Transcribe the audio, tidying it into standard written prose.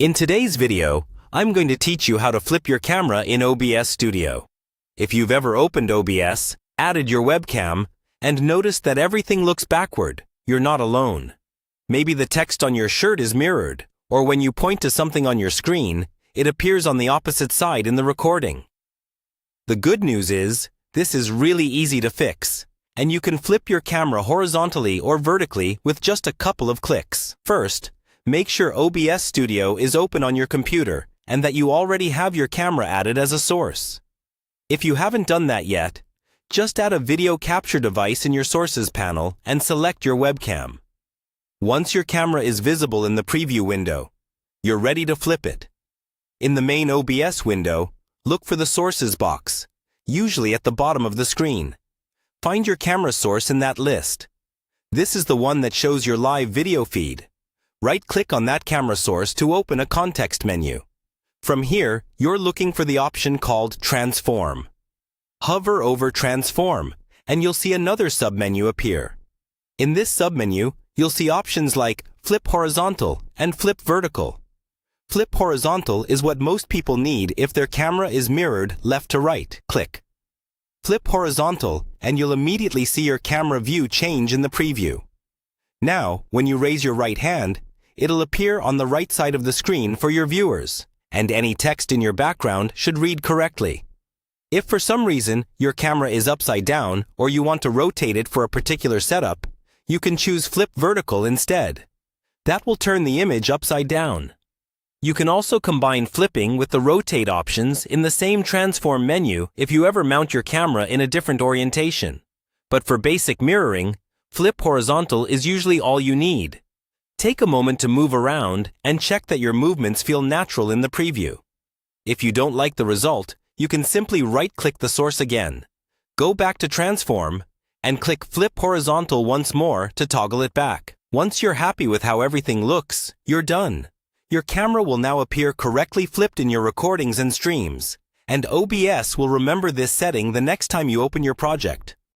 In today's video, I'm going to teach you how to flip your camera in OBS Studio. If you've ever opened OBS, added your webcam, and noticed that everything looks backward, you're not alone. Maybe the text on your shirt is mirrored, or when you point to something on your screen, it appears on the opposite side in the recording. The good news is, this is really easy to fix, and you can flip your camera horizontally or vertically with just a couple of clicks. First, make sure OBS Studio is open on your computer and that you already have your camera added as a source. If you haven't done that yet, just add a video capture device in your Sources panel and select your webcam. Once your camera is visible in the preview window, you're ready to flip it. In the main OBS window, look for the Sources box, usually at the bottom of the screen. Find your camera source in that list. This is the one that shows your live video feed. Right-click on that camera source to open a context menu. From here, you're looking for the option called Transform. Hover over Transform, and you'll see another submenu appear. In this submenu, you'll see options like Flip Horizontal and Flip Vertical. Flip Horizontal is what most people need if their camera is mirrored left to right. Click Flip Horizontal, and you'll immediately see your camera view change in the preview. Now, when you raise your right hand, it'll appear on the right side of the screen for your viewers, and any text in your background should read correctly. If for some reason your camera is upside down or you want to rotate it for a particular setup, you can choose Flip Vertical instead. That will turn the image upside down. You can also combine flipping with the rotate options in the same transform menu if you ever mount your camera in a different orientation. But for basic mirroring, Flip Horizontal is usually all you need. Take a moment to move around and check that your movements feel natural in the preview. If you don't like the result, you can simply right-click the source again. Go back to Transform and click Flip Horizontal once more to toggle it back. Once you're happy with how everything looks, you're done. Your camera will now appear correctly flipped in your recordings and streams, and OBS will remember this setting the next time you open your project.